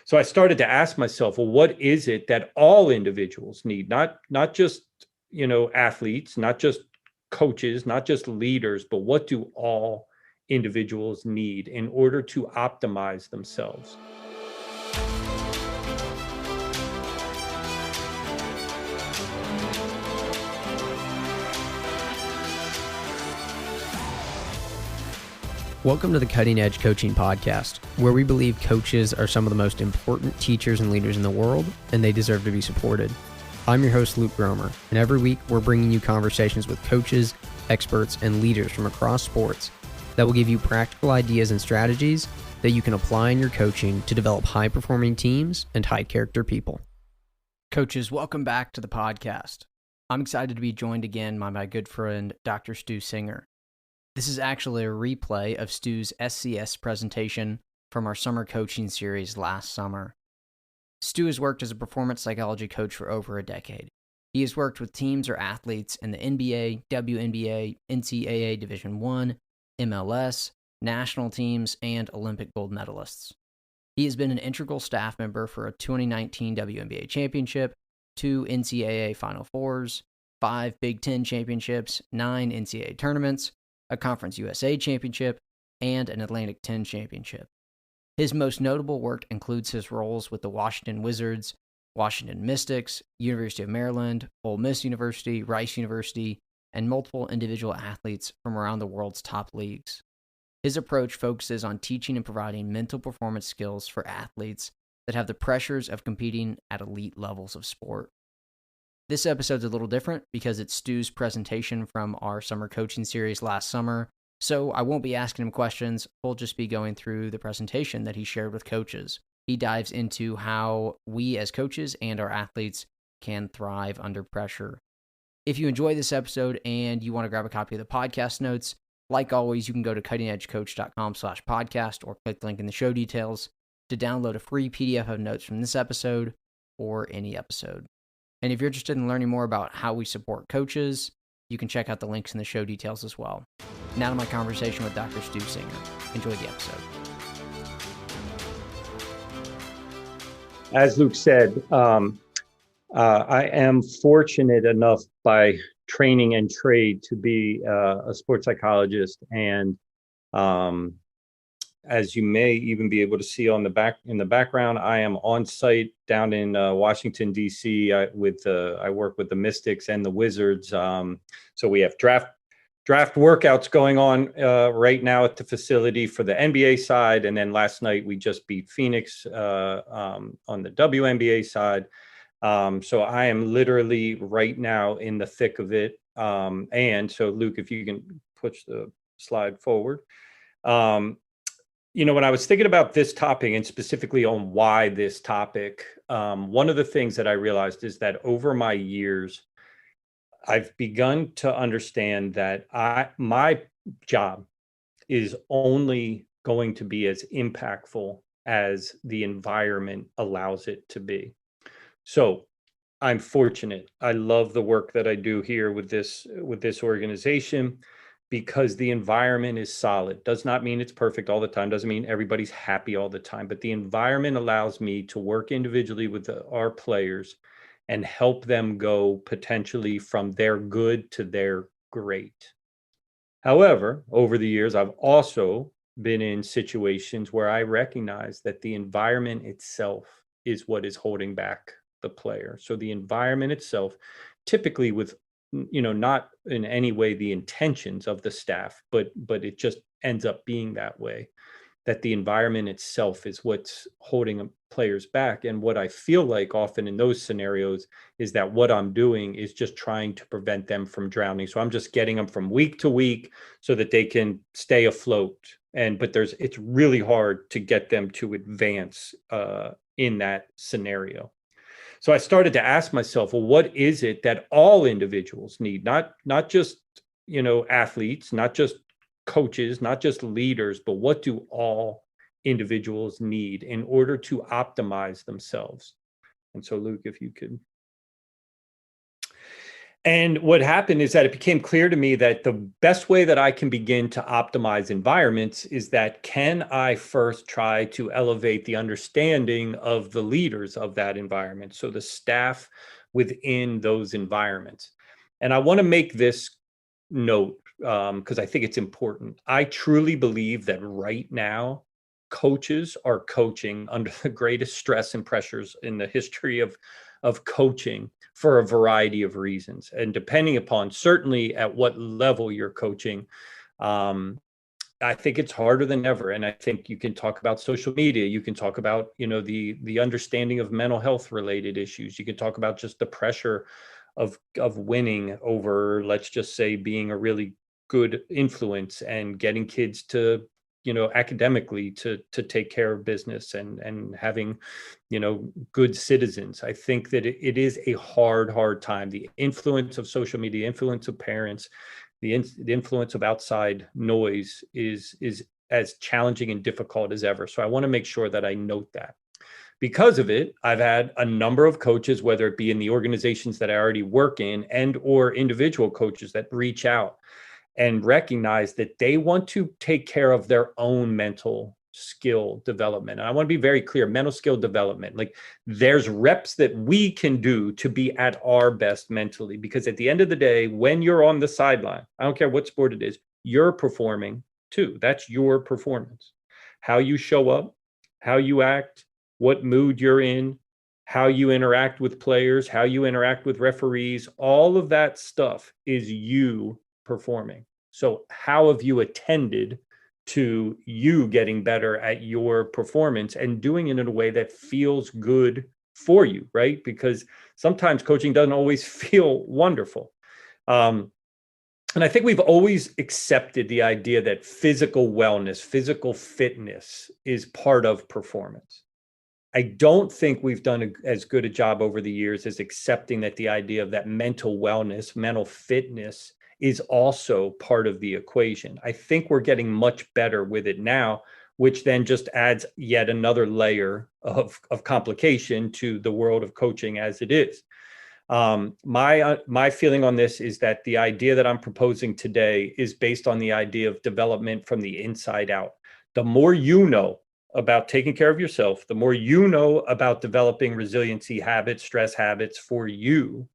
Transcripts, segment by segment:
So I started to ask myself, well, what is it that all individuals need? Not just, athletes, not just coaches, not just leaders, but what do all individuals need in order to optimize themselves? Welcome to the Cutting Edge Coaching Podcast, where we believe coaches are some of the most important teachers and leaders in the world, and they deserve to be supported. I'm your host, Luke Gromer, and every week we're bringing you conversations with coaches, experts, and leaders from across sports that will give you practical ideas and strategies that you can apply in your coaching to develop high-performing teams and high-character people. Coaches, welcome back to the podcast. I'm excited to be joined again by my good friend, Dr. Stu Singer. This is actually a replay of Stu's SCS presentation from our summer coaching series last summer. Stu has worked as a performance psychology coach for over a decade. He has worked with teams or athletes in the NBA, WNBA, NCAA Division I, MLS, national teams, and Olympic gold medalists. He has been an integral staff member for a 2019 WNBA Championship, 2 NCAA Final Fours, 5 Big Ten Championships, 9 NCAA Tournaments, a Conference USA Championship, and an Atlantic 10 Championship. His most notable work includes his roles with the Washington Wizards, Washington Mystics, University of Maryland, Ole Miss University, Rice University, and multiple individual athletes from around the world's top leagues. His approach focuses on teaching and providing mental performance skills for athletes that have the pressures of competing at elite levels of sport. This episode's a little different because it's Stu's presentation from our summer coaching series last summer, so I won't be asking him questions. We'll just be going through the presentation that he shared with coaches. He dives into how we as coaches and our athletes can thrive under pressure. If you enjoy this episode and you want to grab a copy of the podcast notes, like always, you can go to cuttingedgecoach.com/podcast or click the link in the show details to download a free PDF of notes from this episode or any episode. And if you're interested in learning more about how we support coaches, you can check out the links in the show details as well. Now to my conversation with Dr. Stu Singer. Enjoy the episode. As Luke said, I am fortunate enough by training and trade to be a sports psychologist, and as you may even be able to see in the background, I am on site down in Washington, D.C. I work with the Mystics and the Wizards. So we have draft workouts going on right now at the facility for the NBA side. And then last night we just beat Phoenix on the WNBA side. So I am literally right now in the thick of it. And so Luke, if you can push the slide forward. When I was thinking about this topic and specifically on why this topic, one of the things that I realized is that over my years, I've begun to understand that my job is only going to be as impactful as the environment allows it to be. So I'm fortunate. I love the work that I do here with this organization, because the environment is solid. Does not mean it's perfect all the time. Doesn't mean everybody's happy all the time. But the environment allows me to work individually with our players and help them go potentially from their good to their great. However, over the years, I've also been in situations where I recognize that the environment itself is what is holding back the player. So the environment itself, typically with not in any way the intentions of the staff, but it just ends up being that way, that the environment itself is what's holding players back. And what I feel like often in those scenarios is that what I'm doing is just trying to prevent them from drowning. So I'm just getting them from week to week so that they can stay afloat. But it's really hard to get them to advance in that scenario. So I started to ask myself, well, what is it that all individuals need? Not just, athletes, not just coaches, not just leaders, but what do all individuals need in order to optimize themselves? And so, Luke, if you could. And what happened is that it became clear to me that the best way that I can begin to optimize environments is that can I first try to elevate the understanding of the leaders of that environment, so the staff within those environments. And I want to make this note because I think it's important. I truly believe that right now, coaches are coaching under the greatest stress and pressures in the history of coaching for a variety of reasons. And depending upon certainly at what level you're coaching, I think it's harder than ever. And I think you can talk about social media. You can talk about, the understanding of mental health related issues. You can talk about just the pressure of winning over, let's just say, being a really good influence and getting kids to, academically to take care of business and having, good citizens. I think that it is a hard time. The influence of social media, influence of parents, the influence of outside noise is as challenging and difficult as ever. So I want to make sure that I note that. Because of it, I've had a number of coaches, whether it be in the organizations that I already work in and or individual coaches that reach out and recognize that they want to take care of their own mental skill development. And I want to be very clear, mental skill development, like there's reps that we can do to be at our best mentally, because at the end of the day, when you're on the sideline, I don't care what sport it is, you're performing too. That's your performance. How you show up, how you act, what mood you're in, how you interact with players, how you interact with referees, all of that stuff is you performing. So how have you attended to you getting better at your performance and doing it in a way that feels good for you, right? Because sometimes coaching doesn't always feel wonderful. And I think we've always accepted the idea that physical wellness, physical fitness is part of performance. I don't think we've done as good a job over the years as accepting that the idea of that mental wellness, mental fitness is also part of the equation. I think we're getting much better with it now, which then just adds yet another layer of complication to the world of coaching as it is. My feeling on this is that the idea that I'm proposing today is based on the idea of development from the inside out. The more you know about taking care of yourself, the more you know about developing resiliency habits, stress habits for you,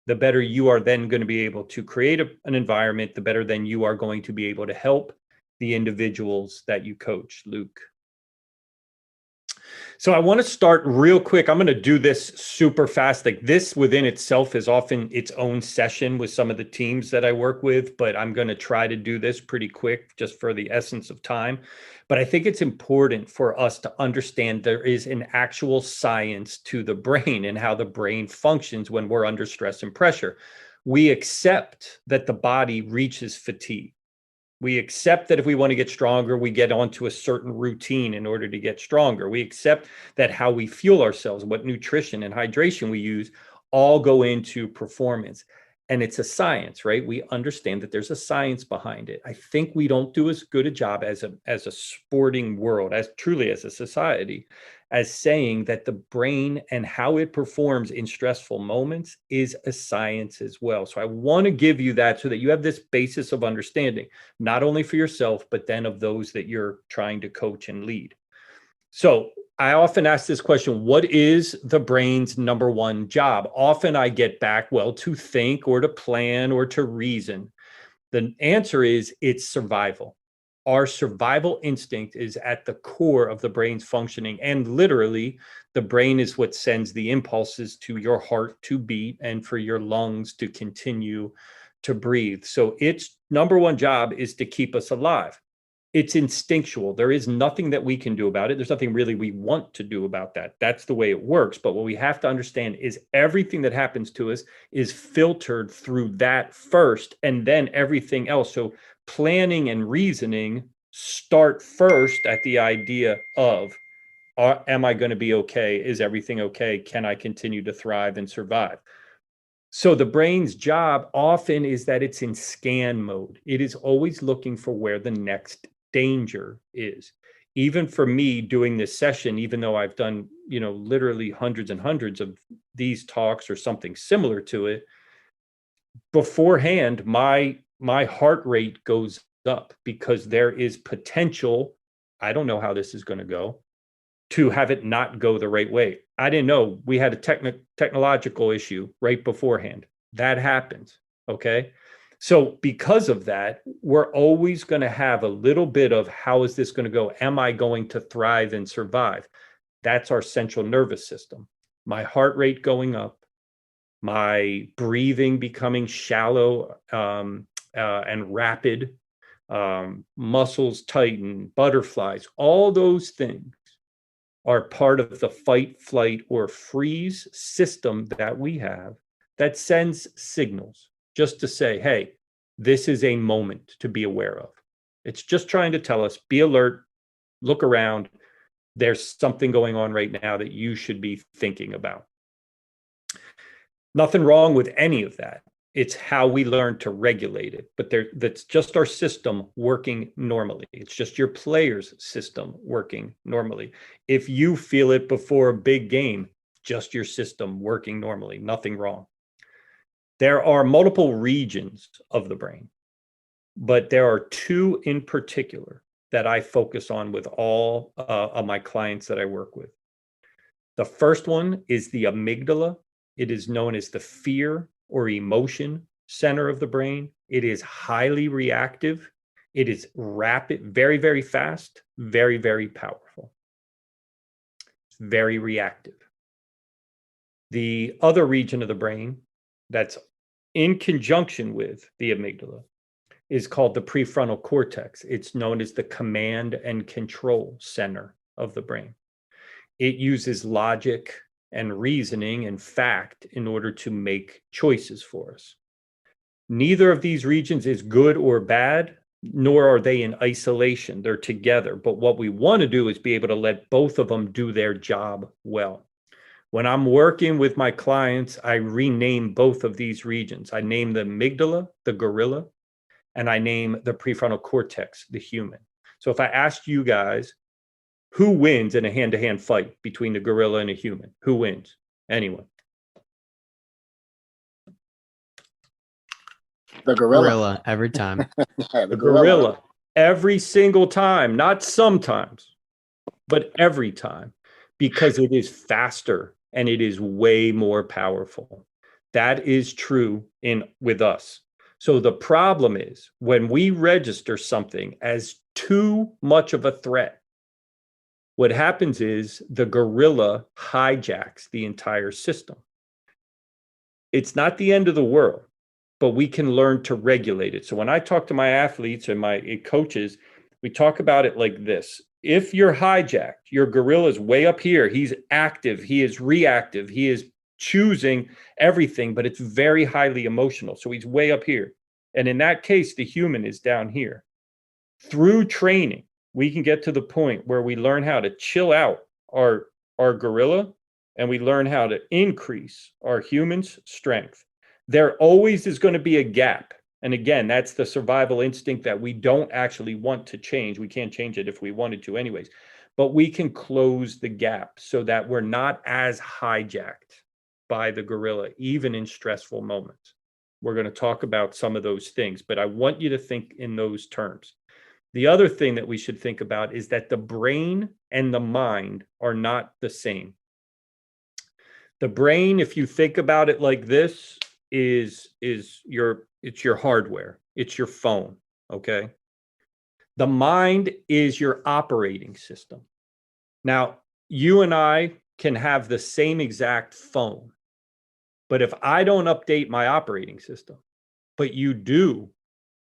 the better you are then going to be able to create an environment, the better then you are going to be able to help the individuals that you coach, Luke. So I want to start real quick. I'm going to do this super fast. Like this within itself is often its own session with some of the teams that I work with, but I'm going to try to do this pretty quick just for the essence of time. But I think it's important for us to understand there is an actual science to the brain and how the brain functions when we're under stress and pressure. We accept that the body reaches fatigue. We accept that if we want to get stronger, we get onto a certain routine in order to get stronger. We accept that how we fuel ourselves, what nutrition and hydration we use, all go into performance. And it's a science, right? We understand that there's a science behind it. I think we don't do as good a job as a sporting world, as truly as a society, as saying that the brain and how it performs in stressful moments is a science as well. So I want to give you that so that you have this basis of understanding, not only for yourself, but then of those that you're trying to coach and lead. So I often ask this question, what is the brain's number one job? Often I get back, well, to think or to plan or to reason. The answer is it's survival. Our survival instinct is at the core of the brain's functioning. And literally, the brain is what sends the impulses to your heart to beat and for your lungs to continue to breathe. So its number one job is to keep us alive. It's instinctual. There is nothing that we can do about it. There's nothing really we want to do about that. That's the way it works. But what we have to understand is everything that happens to us is filtered through that first, and then everything else. So planning and reasoning start first at the idea of, am I going to be okay? Is everything okay? Can I continue to thrive and survive? So the brain's job often is that it's in scan mode. It is always looking for where the next danger is. Even for me doing this session, even though I've done, literally hundreds and hundreds of these talks or something similar to it, beforehand, my heart rate goes up because there is potential. I don't know how this is going to go, to have it not go the right way. I didn't know we had a technological issue right beforehand. That happens. Okay. So because of that, we're always going to have a little bit of how is this going to go? Am I going to thrive and survive? That's our central nervous system. My heart rate going up, my breathing becoming shallow and rapid, muscles tighten, butterflies, all those things are part of the fight, flight, or freeze system that we have that sends signals just to say, hey, this is a moment to be aware of. It's just trying to tell us, be alert, look around. There's something going on right now that you should be thinking about. Nothing wrong with any of that. It's how we learn to regulate it. But that's just our system working normally. It's just your player's system working normally. If you feel it before a big game, just your system working normally, nothing wrong. There are multiple regions of the brain, but there are two in particular that I focus on with all of my clients that I work with. The first one is the amygdala. It is known as the fear or emotion center of the brain. It is highly reactive. It is rapid, very, very fast, very, very powerful. It's very reactive. The other region of the brain that's in conjunction with the amygdala is called the prefrontal cortex. It's known as the command and control center of the brain. It uses logic and reasoning and fact in order to make choices for us. Neither of these regions is good or bad, nor are they in isolation. They're together. But what we want to do is be able to let both of them do their job well. When I'm working with my clients, I rename both of these regions. I name the amygdala, the gorilla, and I name the prefrontal cortex, the human. So if I asked you guys, who wins in a hand-to-hand fight between the gorilla and a human? Who wins? Anyone? The gorilla. Gorilla every time. The gorilla every single time, not sometimes, but every time, because it is faster and it is way more powerful. That is true with us. So the problem is when we register something as too much of a threat, what happens is the gorilla hijacks the entire system. It's not the end of the world, but we can learn to regulate it. So when I talk to my athletes and my coaches, we talk about it like this. If you're hijacked, your gorilla is way up here. He's active. He is reactive. He is choosing everything, but it's very highly emotional. So he's way up here. And in that case, the human is down here. Through training, we can get to the point where we learn how to chill out our gorilla and we learn how to increase our human's strength. There always is going to be a gap. And again, that's the survival instinct that we don't actually want to change. We can't change it if we wanted to anyways, but we can close the gap so that we're not as hijacked by the gorilla, even in stressful moments. We're going to talk about some of those things, but I want you to think in those terms. The other thing that we should think about is that the brain and the mind are not the same. The brain, if you think about it like this, it's your hardware. It's your phone, okay? The mind is your operating system. Now, you and I can have the same exact phone, but if I don't update my operating system, but you do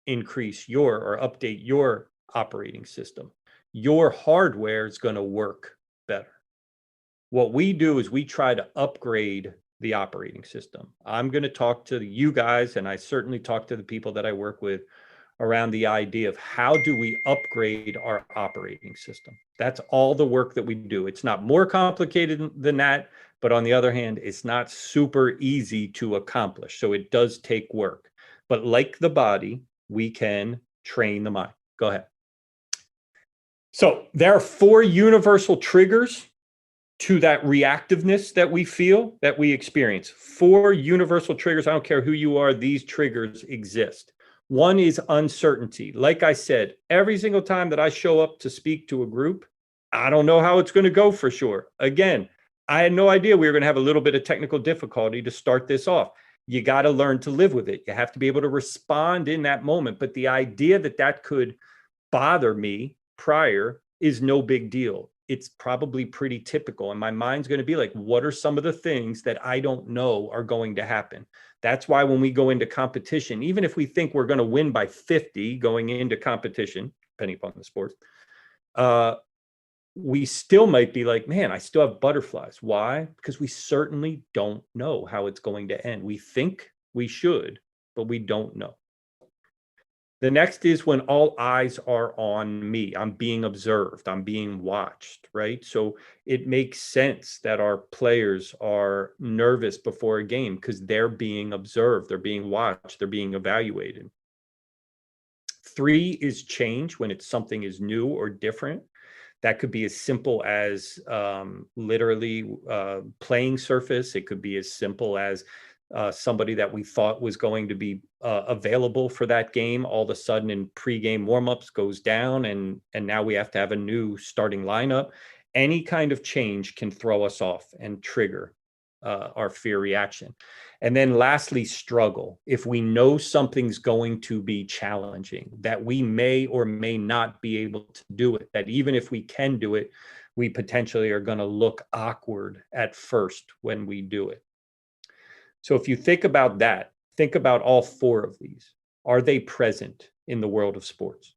increase or update your operating system, your hardware is going to work better. What we do is we try to upgrade the operating system. I'm going to talk to you guys, and I certainly talk to the people that I work with around the idea of how do we upgrade our operating system. That's all the work that we do. It's not more complicated than that, but on the other hand, it's not super easy to accomplish. So it does take work. But like the body, we can train the mind. Go ahead. So there are 4 universal triggers to that reactiveness that we feel, that we experience. 4 universal triggers. I don't care who you are, these triggers exist. One is uncertainty. Like I said, every single time that I show up to speak to a group, I don't know how it's going to go for sure. Again, I had no idea we were going to have a little bit of technical difficulty to start this off. You got to learn to live with it. You have to be able to respond in that moment. But the idea that that could bother me prior is no big deal. It's probably pretty typical. And my mind's going to be like, what are some of the things that I don't know are going to happen? That's why when we go into competition, even if we think we're going to win by 50 going into competition, depending upon the sport, we still might be like, man, I still have butterflies. Why? Because we certainly don't know how it's going to end. We think we should, but we don't know. The next is when all eyes are on me. I'm being observed. I'm being watched, right? So it makes sense that our players are nervous before a game because they're being observed. They're being watched. They're being evaluated. 3 is change, when it's something is new or different. That could be as simple as literally playing surface. It could be as simple as somebody that we thought was going to be available for that game, all of a sudden in pregame warmups goes down, and now we have to have a new starting lineup. Any kind of change can throw us off and trigger our fear reaction. And then lastly, struggle. If we know something's going to be challenging, that we may or may not be able to do it, that even if we can do it, we potentially are going to look awkward at first when we do it. So if you think about that, think about all 4 of these. Are they present in the world of sports?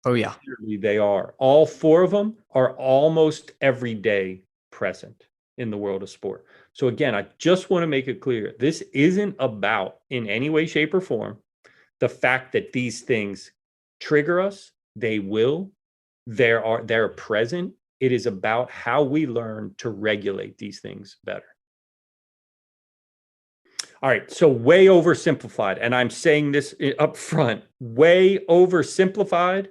Oh, yeah. Clearly they are. All 4 of them are almost every day present in the world of sport. So again, I just want to make it clear, this isn't about, in any way, shape, or form, the fact that these things trigger us. They will. They're present. It is about how we learn to regulate these things better. All right, so way oversimplified, and I'm saying this up front, way oversimplified.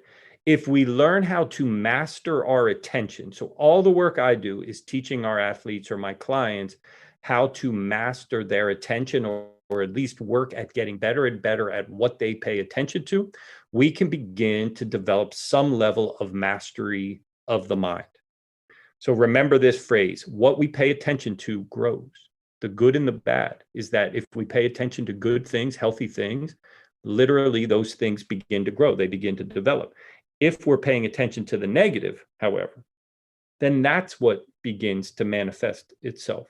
If we learn how to master our attention, so all the work I do is teaching our athletes or my clients how to master their attention, or at least work at getting better and better at what they pay attention to, we can begin to develop some level of mastery of the mind. So remember this phrase, what we pay attention to grows. The good and the bad is that if we pay attention to good things, healthy things, literally those things begin to grow. They begin to develop. If we're paying attention to the negative, however, then that's what begins to manifest itself.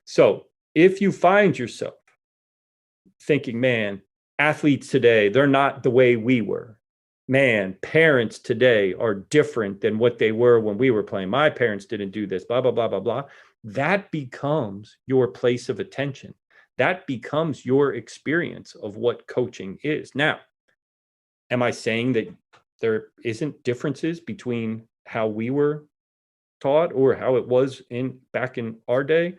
So if you find yourself thinking, man, athletes today, they're not the way we were. Man, parents today are different than what they were when we were playing. My parents didn't do this, blah, blah, blah, blah, blah. That becomes your place of attention. That becomes your experience of what coaching is. Now, am I saying that there isn't differences between how we were taught or how it was back in our day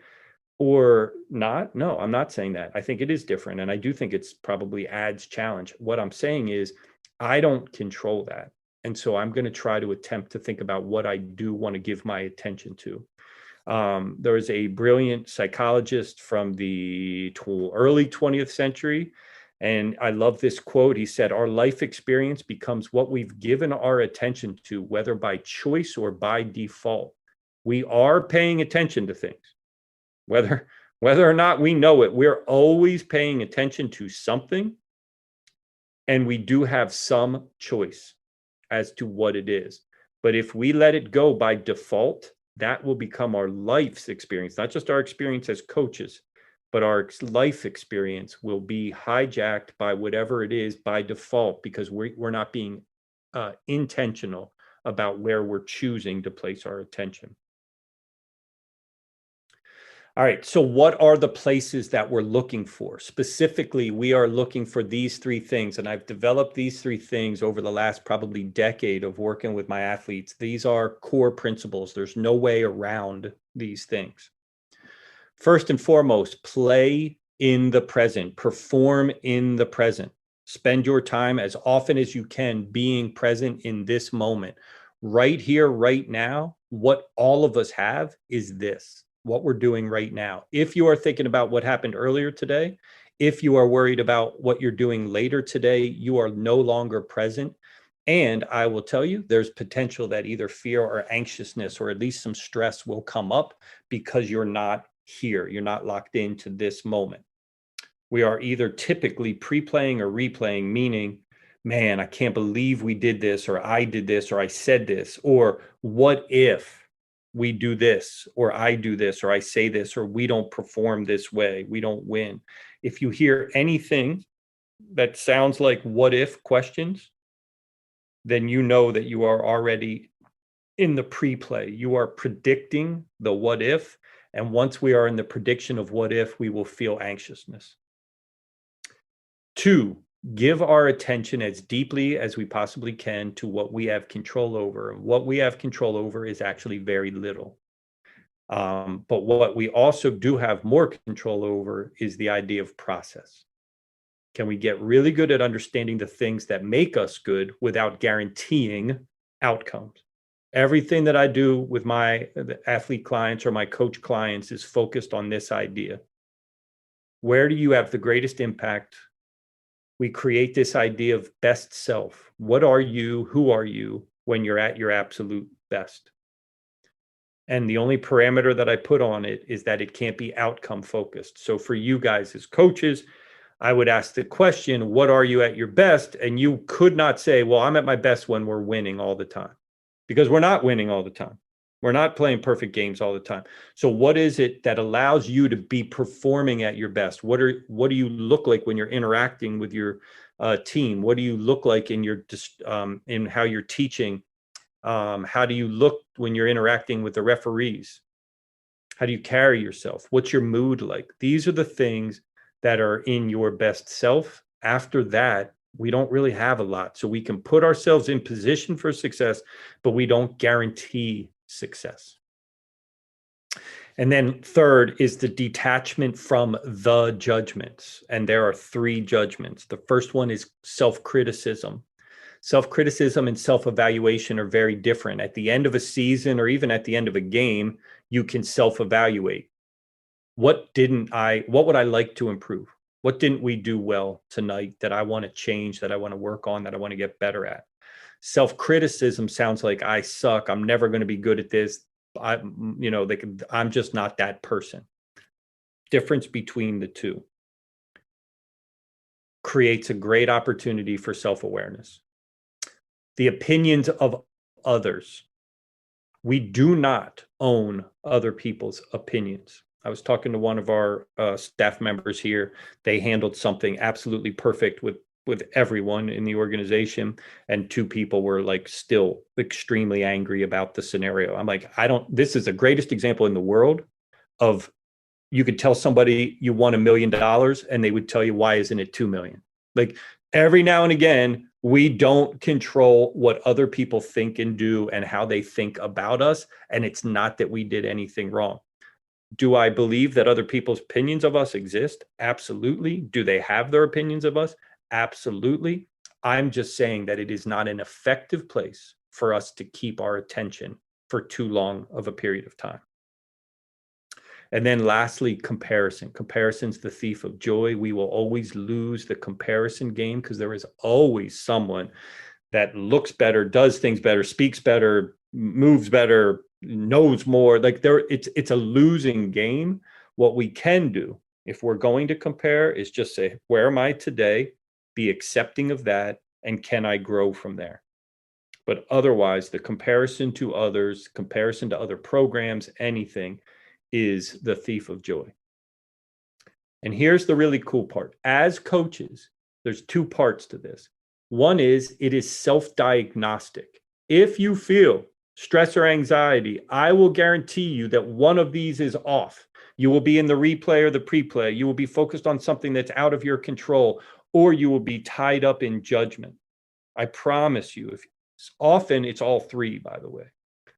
or not? No, I'm not saying that. I think it is different. And I do think it's probably adds challenge. What I'm saying is I don't control that. And so I'm going to try to attempt to think about what I do want to give my attention to. There was a brilliant psychologist from the early 20th century. And I love this quote. He said, our life experience becomes what we've given our attention to, whether by choice or by default. We are paying attention to things, whether or not we know it. We're always paying attention to something. And we do have some choice as to what it is. But if we let it go by default, that will become our life's experience, not just our experience as coaches, but our life experience will be hijacked by whatever it is by default, because we're not being intentional about where we're choosing to place our attention. All right, so what are the places that we're looking for? Specifically, we are looking for these 3 things, and I've developed these 3 things over the last probably decade of working with my athletes. These are core principles. There's no way around these things. First and foremost, play in the present, perform in the present. Spend your time as often as you can being present in this moment. right here, right now, what all of us have is this, what we're doing right now. If you are thinking about what happened earlier today, if you are worried about what you're doing later today, you are no longer present. And I will tell you, there's potential that either fear or anxiousness, or at least some stress, will come up because you're not here. You're not locked into this moment. We are either typically pre-playing or replaying, meaning, man, I can't believe we did this, or I did this, or I said this, or what if we do this, or I do this, or I say this, or we don't perform this way, we don't win. If you hear anything that sounds like what if questions, then you know that you are already in the pre-play. You are predicting the what if, and once we are in the prediction of what if, we will feel anxiousness. 2, give our attention as deeply as we possibly can to what we have control over. And what we have control over is actually very little. But what we also do have more control over is the idea of process. Can we get really good at understanding the things that make us good without guaranteeing outcomes? Everything that I do with my athlete clients or my coach clients is focused on this idea. Where do you have the greatest impact? We create this idea of best self. What are you? Who are you when you're at your absolute best? And the only parameter that I put on it is that it can't be outcome focused. So for you guys as coaches, I would ask the question, what are you at your best? And you could not say, well, I'm at my best when we're winning all the time, because we're not winning all the time. We're not playing perfect games all the time. So what is it that allows you to be performing at your best? What do you look like when you're interacting with your team? What do you look like in your in how you're teaching? How do you look when you're interacting with the referees? How do you carry yourself? What's your mood like? These are the things that are in your best self. After that, we don't really have a lot. So we can put ourselves in position for success, but we don't guarantee success. And then third is the detachment from the judgments. And there are 3 judgments. The first one is self-criticism. Self-criticism and self-evaluation are very different. At the end of a season, or even at the end of a game, you can self-evaluate. What would I like to improve? What didn't we do well tonight that I want to change, that I want to work on, that I want to get better at? Self-criticism sounds like I suck. I'm never going to be good at this. I'm just not that person. Difference between the two creates a great opportunity for self-awareness. The opinions of others. We do not own other people's opinions. I was talking to one of our staff members here. They handled something absolutely perfect with everyone in the organization, and 2 people were like still extremely angry about the scenario. I'm like, this is the greatest example in the world of, you could tell somebody you won $1 million and they would tell you, why isn't it 2 million? Like, every now and again, we don't control what other people think and do and how they think about us. And it's not that we did anything wrong. Do I believe that other people's opinions of us exist? Absolutely. Do they have their opinions of us? Absolutely. I'm just saying that it is not an effective place for us to keep our attention for too long of a period of time. And then lastly, comparison. Comparison's the thief of joy. We will always lose the comparison game because there is always someone that looks better, does things better, speaks better, moves better, knows more. Like, it's a losing game. What we can do, if we're going to compare, is just say, where am I today? Be accepting of that, and can I grow from there? But otherwise, the comparison to others, comparison to other programs, anything, is the thief of joy. And here's the really cool part. As coaches, there's 2 parts to this. One is, it is self-diagnostic. If you feel stress or anxiety, I will guarantee you that one of these is off. You will be in the replay or the pre-play. You will be focused on something that's out of your control, or you will be tied up in judgment. I promise you, often it's all 3, by the way.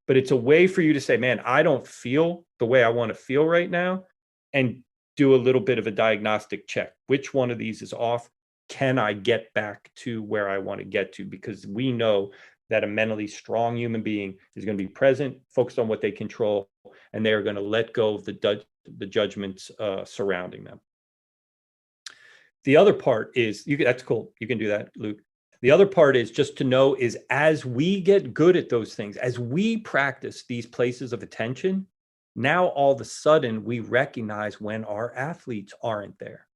But it's a way for you to say, man, I don't feel the way I want to feel right now, and do a little bit of a diagnostic check. Which one of these is off? Can I get back to where I want to get to? Because we know that a mentally strong human being is going to be present, focused on what they control, and they are going to let go of the judgments surrounding them. The other part is, that's cool. You can do that, Luke. The other part is just to know is as we get good at those things, as we practice these places of attention, now all of a sudden we recognize when our athletes aren't there.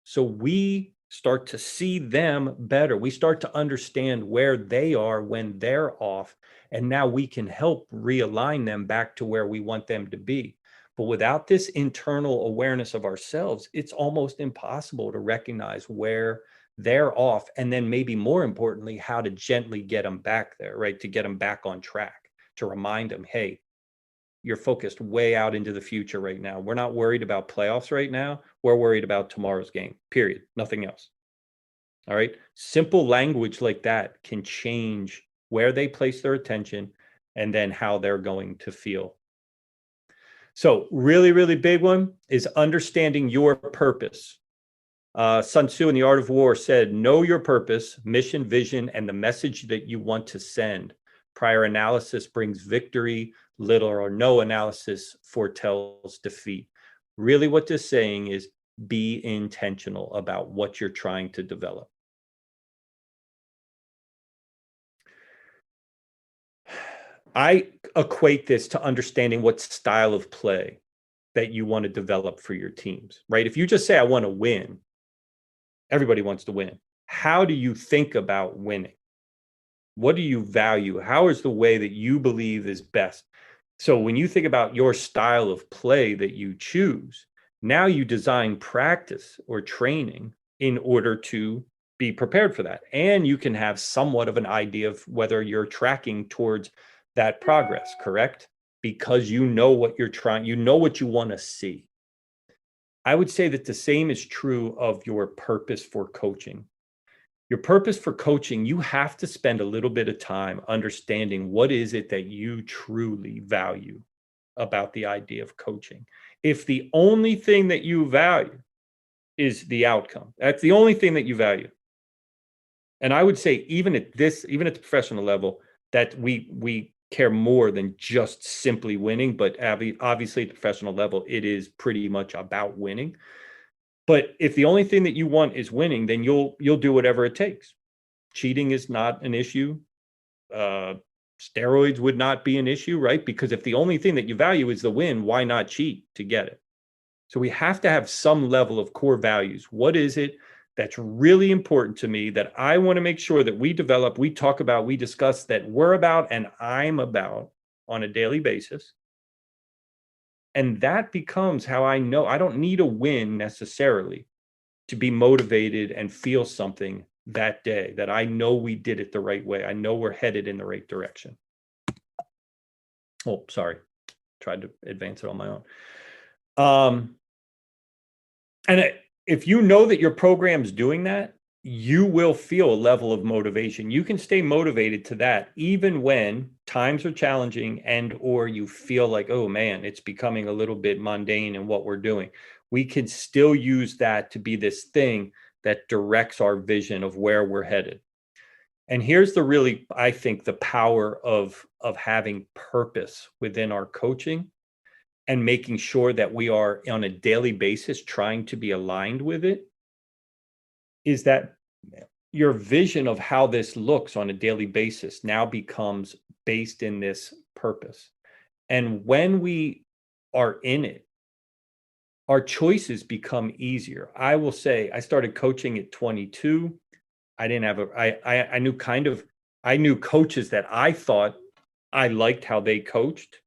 So we start to see them better. We start to understand where they are when they're off. And now we can help realign them back to where we want them to be. But without this internal awareness of ourselves, it's almost impossible to recognize where they're off. And then maybe more importantly, how to gently get them back there, right? To get them back on track, to remind them, hey, you're focused way out into the future right now. We're not worried about playoffs right now. We're worried about tomorrow's game, period. Nothing else. All right. Simple language like that can change where they place their attention and then how they're going to feel. So really, really big one is understanding your purpose. Sun Tzu in The Art of War said, know your purpose, mission, vision, and the message that you want to send. Prior analysis brings victory. Little or no analysis foretells defeat. Really what this is saying is be intentional about what you're trying to develop. I equate this to understanding what style of play that you want to develop for your teams, right? If you just say, I want to win, everybody wants to win. How do you think about winning? What do you value? How is the way that you believe is best? So when you think about your style of play that you choose, now you design practice or training in order to be prepared for that. And you can have somewhat of an idea of whether you're tracking towards that progress, correct? Because you know what you're trying, you know what you want to see. I would say that the same is true of your purpose for coaching. Your purpose for coaching, you have to spend a little bit of time understanding what is it that you truly value about the idea of coaching. If the only thing that you value is the outcome, that's the only thing that you value. And I would say even at the professional level, that we care more than just simply winning, but obviously at the professional level, it is pretty much about winning. But if the only thing that you want is winning, then you'll do whatever it takes. Cheating is not an issue. Steroids would not be an issue, right? Because if the only thing that you value is the win, why not cheat to get it? So we have to have some level of core values. What is it that's really important to me that I want to make sure that we develop, we talk about, we discuss, that we're about and I'm about on a daily basis? And that becomes how I know I don't need a win necessarily to be motivated and feel something that day, that I know we did it the right way. I know we're headed in the right direction. Oh, sorry. Tried to advance it on my own. If you know that your program's doing that, you will feel a level of motivation. You can stay motivated to that even when times are challenging and or you feel like, oh man, it's becoming a little bit mundane in what we're doing. We can still use that to be this thing that directs our vision of where we're headed. And here's the really, I think, the power of having purpose within our coaching and making sure that we are on a daily basis trying to be aligned with it, is that your vision of how this looks on a daily basis now becomes based in this purpose. And when we are in it, our choices become easier. I will say I started coaching at 22. I didn't have I knew coaches that I thought I liked how they coached.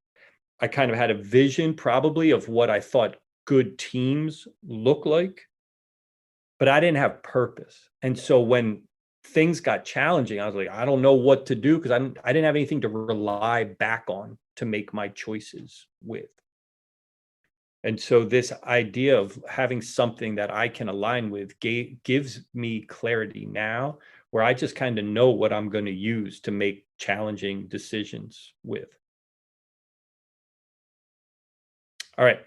I kind of had a vision probably of what I thought good teams look like, but I didn't have purpose. And so when things got challenging, I was like, I don't know what to do because I didn't have anything to rely back on to make my choices with. And so this idea of having something that I can align with gives me clarity now, where I just kind of know what I'm going to use to make challenging decisions with. All right.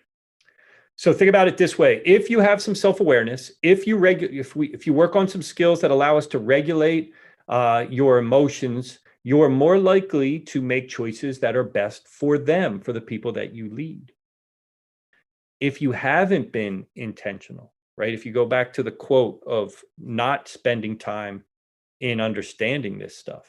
So think about it this way. If you have some self-awareness, if you work on some skills that allow us to regulate your emotions you're more likely to make choices that are best for them, for the people that you lead. If you haven't been intentional, right? If you go back to the quote of not spending time in understanding this stuff,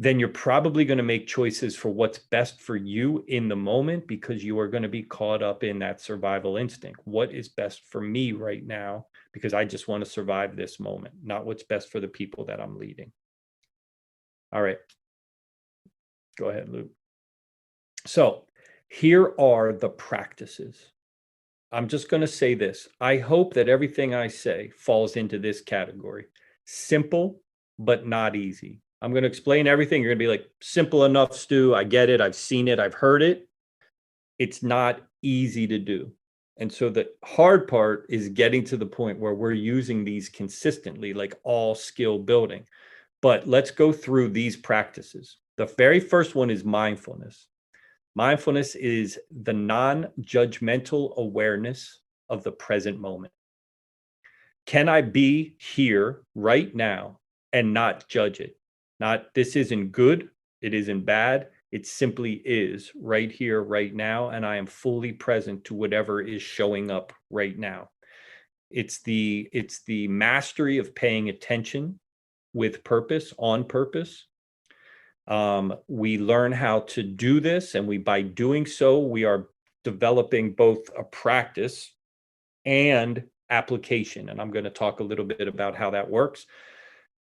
then you're probably going to make choices for what's best for you in the moment, because you are going to be caught up in that survival instinct. What is best for me right now? Because I just want to survive this moment, not what's best for the people that I'm leading. All right. Go ahead, Luke. So here are the practices. I'm just going to say this. I hope that everything I say falls into this category. Simple, but not easy. I'm going to explain everything. You're going to be like, simple enough, Stu. I get it. I've seen it. I've heard it. It's not easy to do. And so the hard part is getting to the point where we're using these consistently, like all skill building. But let's go through these practices. The very first one is mindfulness. Mindfulness is the non-judgmental awareness of the present moment. Can I be here right now and not judge it? Not, this isn't good, it isn't bad, it simply is right here, right now, and I am fully present to whatever is showing up right now. It's the mastery of paying attention with purpose, on purpose. We learn how to do this, and by doing so, we are developing both a practice and application. And I'm going to talk a little bit about how that works.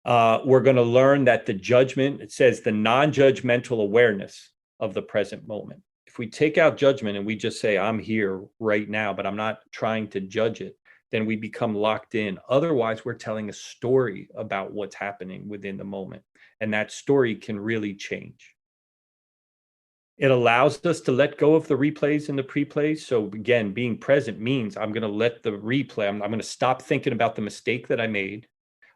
We're going to learn that the judgment, it says the non-judgmental awareness of the present moment. If we take out judgment and we just say, I'm here right now, but I'm not trying to judge it, then we become locked in. Otherwise, we're telling a story about what's happening within the moment. And that story can really change. It allows us to let go of the replays and the pre-plays. So again, being present means I'm going to let the replay, I'm going to stop thinking about the mistake that I made.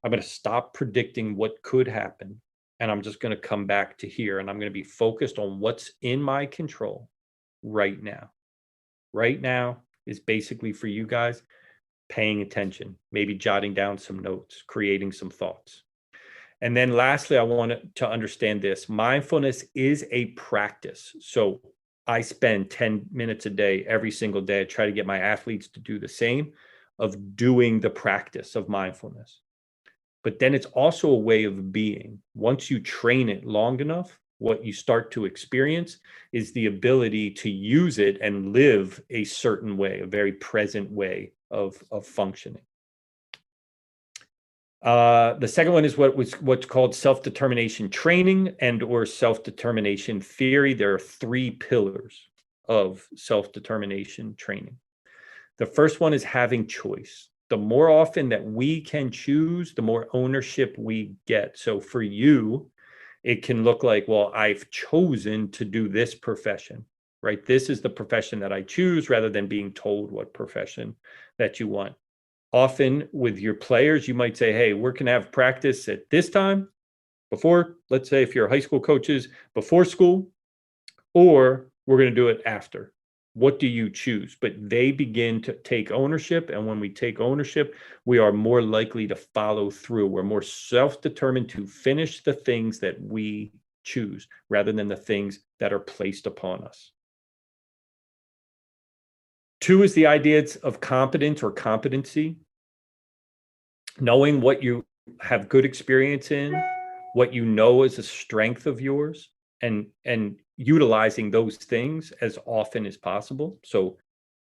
I'm going to stop predicting what could happen. And I'm just going to come back to here. And I'm going to be focused on what's in my control right now. Right now is basically for you guys paying attention, maybe jotting down some notes, creating some thoughts. And then lastly, I want to understand this. Mindfulness is a practice. So I spend 10 minutes a day, every single day. I try to get my athletes to do the same, of doing the practice of mindfulness. But then it's also a way of being. Once you train it long enough, what you start to experience is the ability to use it and live a certain way, a very present way of functioning. The second one is what's called self-determination training and or self-determination theory. There are 3 pillars of self-determination training. The first one is having choice. The more often that we can choose, the more ownership we get. So for you, it can look like, well, I've chosen to do this profession, right? This is the profession that I choose, rather than being told what profession that you want. Often with your players, you might say, hey, we're going to have practice at this time before, let's say if you're high school coaches, before school, or we're going to do it after. What do you choose? But they begin to take ownership. And when we take ownership, we are more likely to follow through. We're more self-determined to finish the things that we choose rather than the things that are placed upon us. 2 is the ideas of competence or competency. Knowing what you have good experience in, what you know is a strength of yours, and utilizing those things as often as possible. So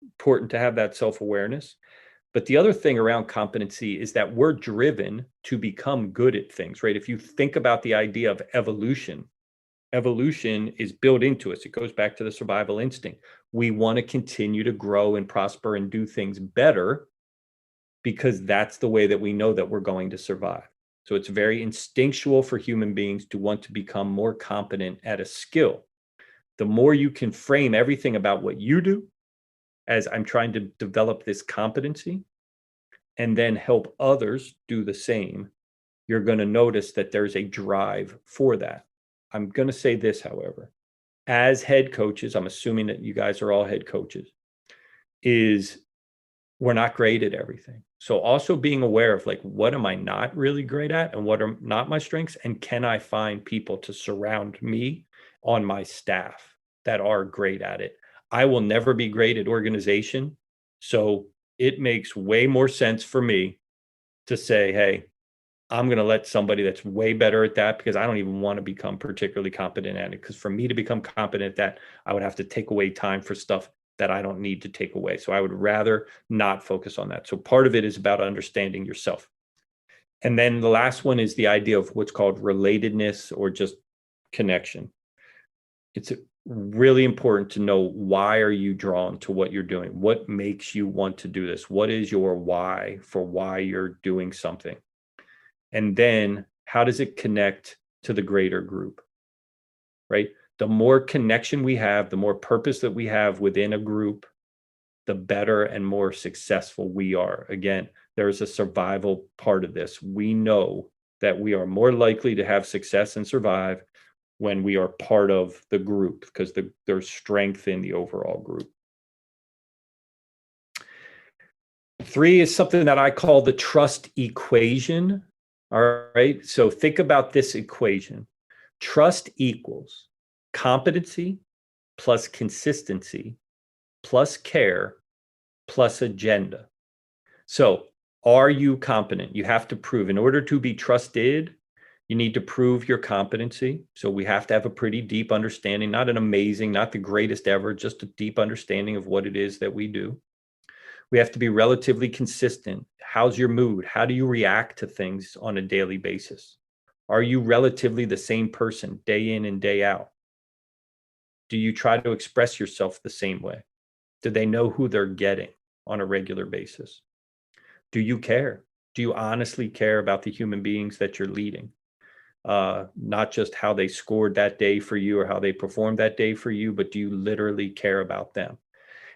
important to have that self-awareness. But the other thing around competency is that we're driven to become good at things, right? If you think about the idea of evolution is built into us. It goes back to the survival instinct. We want to continue to grow and prosper and do things better, because that's the way that we know that we're going to survive. So it's very instinctual for human beings to want to become more competent at a skill. The more you can frame everything about what you do as, I'm trying to develop this competency, and then help others do the same, you're going to notice that there's a drive for that. I'm going to say this, however, as head coaches, I'm assuming that you guys are all head coaches, is we're not great at everything. So also being aware of like, what am I not really great at and what are not my strengths? And can I find people to surround me on my staff that are great at it? I will never be great at organization. So it makes way more sense for me to say, hey, I'm going to let somebody that's way better at that, because I don't even want to become particularly competent at it. Because for me to become competent at that, I would have to take away time for stuff that I don't need to take away. So I would rather not focus on that. So part of it is about understanding yourself. And then the last one is the idea of what's called relatedness or just connection. It's really important to know, why are you drawn to what you're doing? What makes you want to do this? What is your why for why you're doing something? And then how does it connect to the greater group, right? The more connection we have, the more purpose that we have within a group, the better and more successful we are. Again, there's a survival part of this. We know that we are more likely to have success and survive when we are part of the group, because there's strength in the overall group. 3 is something that I call the trust equation. All right. So think about this equation. Trust equals competency plus consistency plus care plus agenda. So are you competent? You have to prove, in order to be trusted, you need to prove your competency. So we have to have a pretty deep understanding, not an amazing, not the greatest ever, just a deep understanding of what it is that we do. We have to be relatively consistent. How's your mood? How do you react to things on a daily basis? Are you relatively the same person day in and day out? Do you try to express yourself the same way? Do they know who they're getting on a regular basis? Do you care? Do you honestly care about the human beings that you're leading? Not just how they scored that day for you or how they performed that day for you, but do you literally care about them?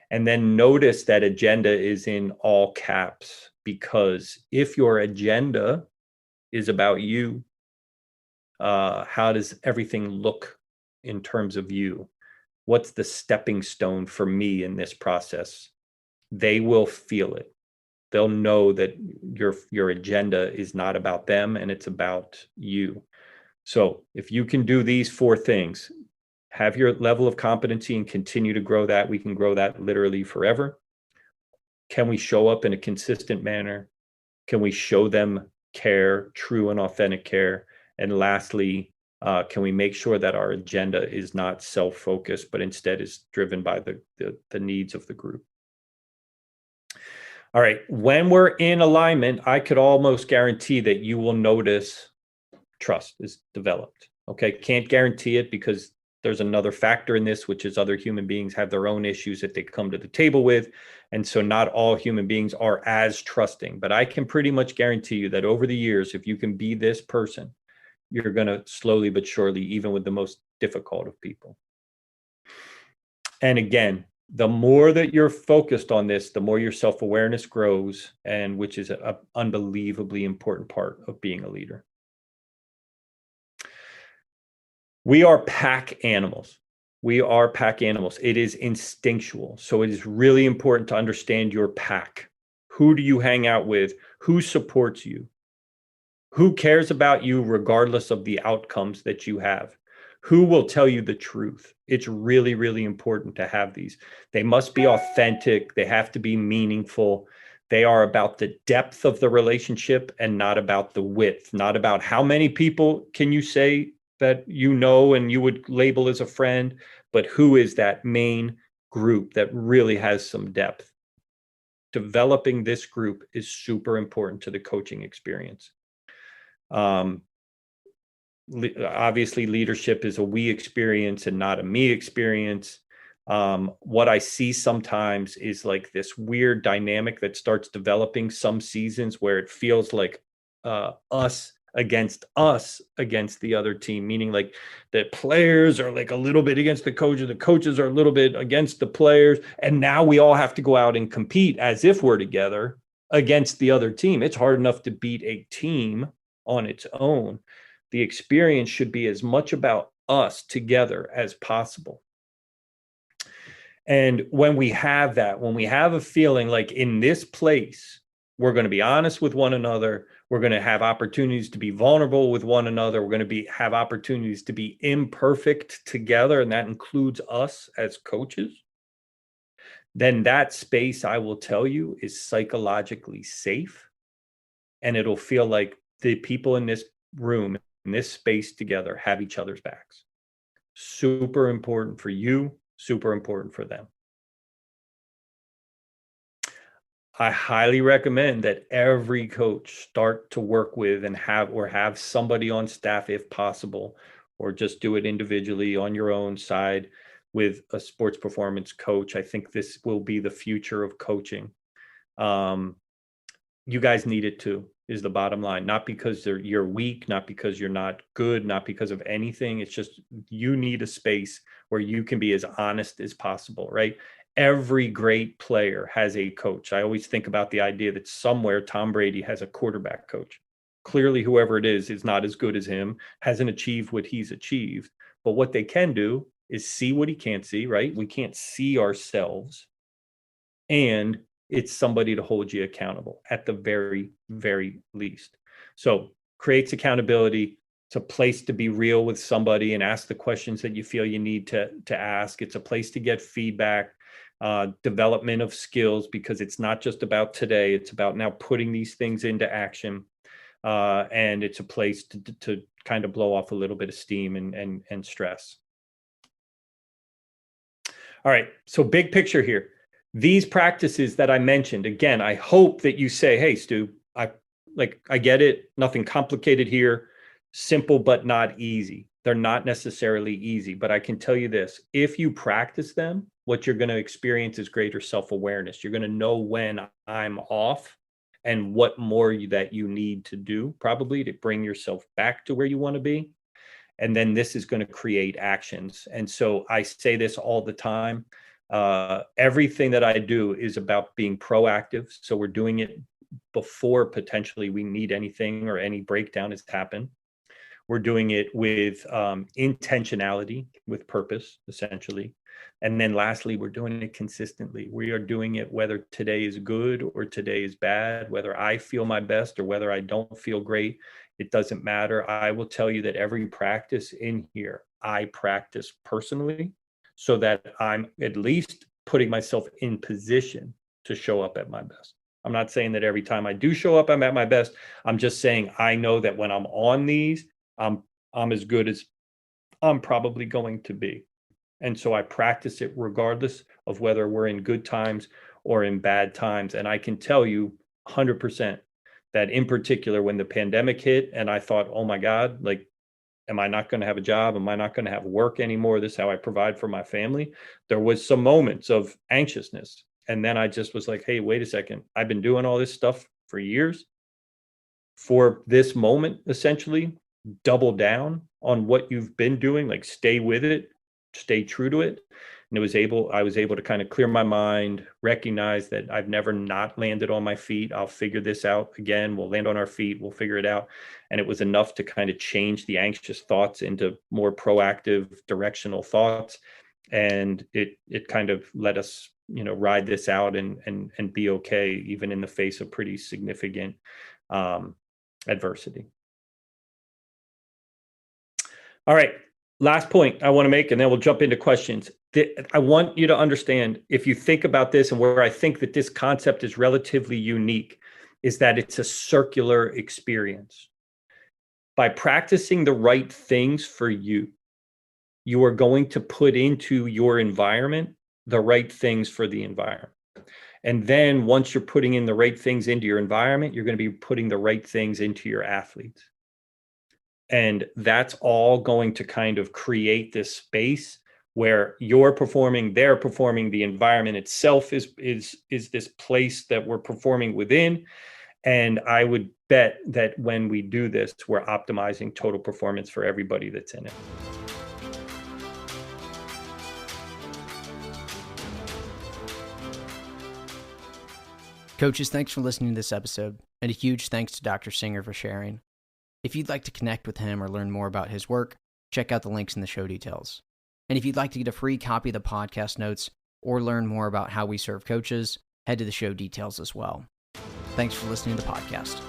And then notice that agenda is in all caps, because if your agenda is about you, how does everything look in terms of you? What's the stepping stone for me in this process? They will feel it. They'll know that your agenda is not about them and it's about you. So if you can do these 4 things, have your level of competency and continue to grow that, we can grow that literally forever. Can we show up in a consistent manner? Can we show them care, true and authentic care? And lastly, can we make sure that our agenda is not self-focused, but instead is driven by the needs of the group? All right, when we're in alignment, I could almost guarantee that you will notice trust is developed. Okay, can't guarantee it, because there's another factor in this, which is other human beings have their own issues that they come to the table with. And so not all human beings are as trusting, but I can pretty much guarantee you that over the years, if you can be this person, you're going to slowly but surely, even with the most difficult of people. And again, the more that you're focused on this, the more your self-awareness grows, and which is an unbelievably important part of being a leader. We are pack animals. We are pack animals. It is instinctual. So it is really important to understand your pack. Who do you hang out with? Who supports you? Who cares about you regardless of the outcomes that you have? Who will tell you the truth? It's really, really important to have these. They must be authentic. They have to be meaningful. They are about the depth of the relationship and not about the width, not about how many people can you say that you know and you would label as a friend, but who is that main group that really has some depth. Developing this group is super important to the coaching experience. Obviously, leadership is a we experience and not a me experience. What I see sometimes is like this weird dynamic that starts developing some seasons where it feels like us against the other team, meaning like the players are like a little bit against the coaches are a little bit against the players, and now we all have to go out and compete as if we're together against the other team. It's hard enough to beat a team on its own. The experience should be as much about us together as possible. And when we have that, when we have a feeling like in this place, We're going to be honest with one another. We're going to have opportunities to be vulnerable with one another. We're going to have opportunities to be imperfect together, and that includes us as coaches. Then that space, I will tell you, is psychologically safe, and it'll feel like the people in this room, in this space together, have each other's backs. Super important for you, super important for them. I highly recommend that every coach start to work with and have somebody on staff if possible, or just do it individually on your own side with a sports performance coach. I think this will be the future of coaching. You guys need it too, is the bottom line. Not because you're weak, not because you're not good, not because of anything. It's just you need a space where you can be as honest as possible, right? Every great player has a coach. I always think about the idea that somewhere Tom Brady has a quarterback coach. Clearly, whoever it is not as good as him, hasn't achieved what he's achieved. But what they can do is see what he can't see, right? We can't see ourselves. And it's somebody to hold you accountable at the very, very least. So creates accountability. It's a place to be real with somebody and ask the questions that you feel you need to ask. It's a place to get feedback. Development of skills, because it's not just about today, it's about now putting these things into action, and it's a place to kind of blow off a little bit of steam and stress. All right, so big picture here. These practices that I mentioned, again, I hope that you say, hey, Stu, I get it, nothing complicated here, simple but not easy. They're not necessarily easy, but I can tell you this, if you practice them, what you're going to experience is greater self-awareness. You're going to know when I'm off and what more that you need to do, probably to bring yourself back to where you want to be. And then this is going to create actions. And so I say this all the time. Everything that I do is about being proactive. So we're doing it before potentially we need anything or any breakdown has happened. We're doing it with intentionality, with purpose, essentially. And then lastly, we're doing it consistently. We are doing it whether today is good or today is bad, whether I feel my best or whether I don't feel great. It doesn't matter. I will tell you that every practice in here, I practice personally so that I'm at least putting myself in position to show up at my best. I'm not saying that every time I do show up, I'm at my best. I'm just saying I know that when I'm on these, I'm as good as I'm probably going to be. And so I practice it regardless of whether we're in good times or in bad times. And I can tell you 100% that in particular, when the pandemic hit and I thought, oh my God, like, am I not going to have a job? Am I not going to have work anymore? This is how I provide for my family. There was some moments of anxiousness. And then I just was like, hey, wait a second. I've been doing all this stuff for years. For this moment, essentially, double down on what you've been doing, like stay with it, stay true to it. And I was able to kind of clear my mind, recognize that I've never not landed on my feet. I'll figure this out again. We'll land on our feet. We'll figure it out. And it was enough to kind of change the anxious thoughts into more proactive, directional thoughts. And it kind of let us, ride this out and be okay, even in the face of pretty significant adversity. All right. Last point I want to make, and then we'll jump into questions. I want you to understand, if you think about this, and where I think that this concept is relatively unique, is that it's a circular experience. By practicing the right things for you, you are going to put into your environment the right things for the environment. And then once you're putting in the right things into your environment, you're going to be putting the right things into your athletes. And that's all going to kind of create this space where you're performing, they're performing, the environment itself is this place that we're performing within. And I would bet that when we do this, we're optimizing total performance for everybody that's in it. Coaches, thanks for listening to this episode, and a huge thanks to Dr. Singer for sharing. If you'd like to connect with him or learn more about his work, check out the links in the show details. And if you'd like to get a free copy of the podcast notes or learn more about how we serve coaches, head to the show details as well. Thanks for listening to the podcast.